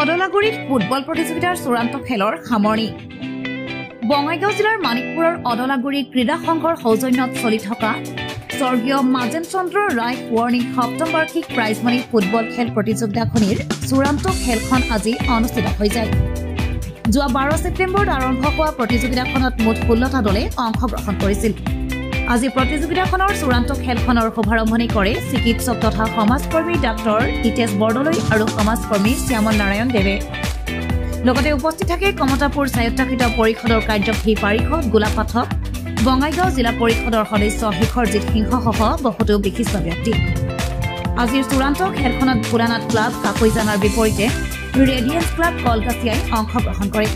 অদলাগুৰিত football প্ৰতিযোগিতাৰ চূড়ান্ত খেলৰ সামৰণি বঙাইগাঁও জিলাৰ মানিকপুৰৰ অদলাগুৰি ক্ৰীড়া সংঘৰ সৌজন্যত চলি থকা স্বৰ্গীয় মাজেন চন্দ্ৰ ৰায় ৱাৰ্ণিং সপ্তম বাৰ্ষিক প্ৰাইজমানি ফুটবল খেল প্ৰতিযোগিতাখনিৰ চূড়ান্ত খেলখন আজি অনুষ্ঠিত হৈ যায়। যোৱা 12 ছেপ্টেম্বৰত আৰম্ভ হোৱা প্ৰতিযোগিতাখনত মুঠ 16টা দলে অংশগ্ৰহণ কৰিছিল। আজি প্ৰতিযোগিতাখনৰ চূড়ান্ত খেলখনৰ শুভাৰম্ভণি কৰে চিকিৎসক তথা সমাজকৰ্মী ডাক্তৰ হিতেশ বৰদলৈ আৰু সমাজকৰ্মী শ্যামল নাৰায়ণ দেৱে। লগতে উপস্থিত থাকে কমতাপুৰ স্বায়ত্তশাসিত পৰিষদৰ কাৰ্যবাহী পাৰিষদ গোলাপ পাঠক, বঙাইগাঁও জিলা পৰিষদৰ সদস্য শিখৰজিৎ সিংহসহ বহুতো বিশিষ্ট ব্যক্তি। আজিৰ চূড়ান্ত খেলখনত ভোলানাথ ক্লাব কাকৈজানাৰ বিপৰীতে ৰেডিয়েন্স ক্লাব কলকাছিয়াই অংশগ্ৰহণ কৰে।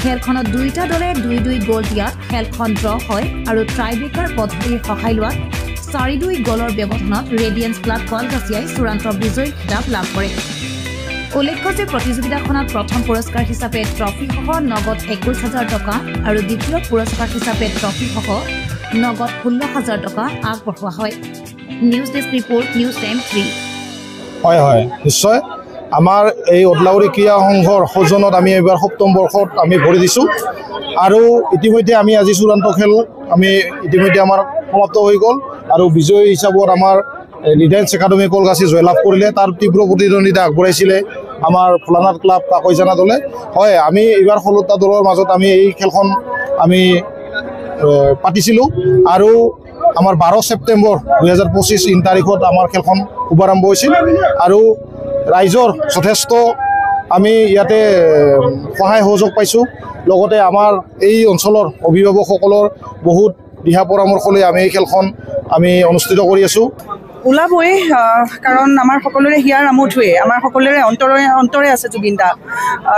খেলখনত দুইটা দলে 2-2 গ'ল দিয়াত খেলখন ড্ৰ হয় আৰু ট্ৰাইব্ৰেকাৰ পদ্ধতিৰ সহায় লোৱাত 4-2 গ'লৰ ব্যৱধানত ৰেডিয়েন্স ক্লাব কলকাছিয়াই চূড়ান্ত বিজয়ী খিতাপ লাভ কৰে। উল্লেখ্য যে প্ৰতিযোগিতাখনত প্ৰথম পুৰস্কাৰ হিচাপে ট্ৰফিসহ নগদ 21,000 টকা আৰু দ্বিতীয় পুৰস্কাৰ হিচাপে ট্ৰফিসহ নগদ 16,000 টকা আগবঢ়োৱা হয়। News desk report, news time 3। হয় নিশ্চয় আমাৰ এই অদলাগুৰি ক্ৰীড়া সংঘৰ সৌজন্যত আমি এইবাৰ সপ্তম বৰ্ষত আমি ভৰি দিছোঁ আৰু ইতিমধ্যে আমি আজি চূড়ান্ত খেল আমি ইতিমধ্যে আমাৰ সমাপ্ত হৈ গ'ল আৰু বিজয়ী হিচাপত আমাৰ ৰিলায়েন্স একাডেমি কলকাছি জয়লাভ কৰিলে। তাৰ তীব্ৰ প্ৰতিদ্বন্দ্বিতা আগবঢ়াইছিলে আমাৰ ভোলানাথ ক্লাব কাকৈজানা দলে। হয়, আমি এইবাৰ 16টা দলৰ মাজত আমি এই খেলখন আমি পাতিছিলোঁ আৰু আমাৰ 12 ছেপ্টেম্বৰ 2025 তাৰিখত আমাৰ খেলখন শুভাৰম্ভ হৈছিল আৰু ৰাইজৰ যথেষ্ট আমি ইয়াতে সহায় সহযোগ পাইছোঁ। লগতে আমাৰ এই অঞ্চলৰ অভিভাৱকসকলৰ বহুত দিহা পৰামৰ্শ লৈ আমি এই খেলখন আমি অনুষ্ঠিত কৰি আছোঁ। ওলাবই, কাৰণ আমাৰ সকলোৰে হিয়াৰ আমঠুৱে, আমাৰ সকলোৰে অন্তৰে আছে জুবিন দা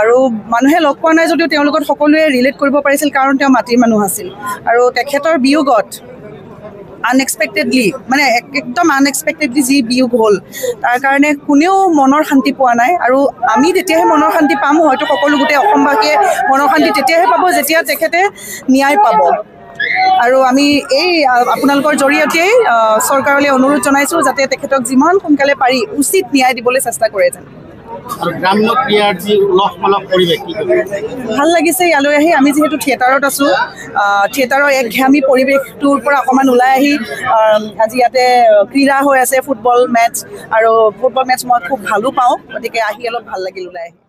আৰু মানুহে লগ পোৱা নাই যদিও তেওঁলোকৰ সকলোৱে ৰিলেট কৰিব পাৰিছিল কাৰণ তেওঁ মাটিৰ মানুহ আছিল আৰু তেখেতৰ বিয়োগত আনএক্সপেক্টেডলি মানে একদম আনএক্সপেক্টেডলি যি বিয়োগ হ'ল তাৰ কাৰণে কোনেও মনৰ শান্তি পোৱা নাই আৰু আমি তেতিয়াহে মনৰ শান্তি পাম, হয়তো সকলো গোটেই অসমবাসীয়ে মনৰ শান্তি তেতিয়াহে পাব যেতিয়া তেখেতে ন্যায় পাব। আৰু আমি এই আপোনালোকৰ জৰিয়তেই চৰকাৰলৈ অনুৰোধ জনাইছোঁ যাতে তেখেতক যিমান সোনকালে পাৰি উচিত ন্যায় দিবলৈ চেষ্টা কৰে যেন। ভাল লাগিছে ইয়ালৈ আহি। আমি যিহেতু থিয়েটাৰত আছোঁ, থিয়েটাৰৰ একঘেয়ামী পৰিৱেশটোৰ পৰা অকণমান ওলাই আহি আজি ইয়াতে ক্ৰীড়া হৈ আছে ফুটবল মেটচ, আৰু ফুটবল মেটচ মই খুব ভালো পাওঁ, গতিকে আহি অলপ ভাল লাগিল ওলাই আহি।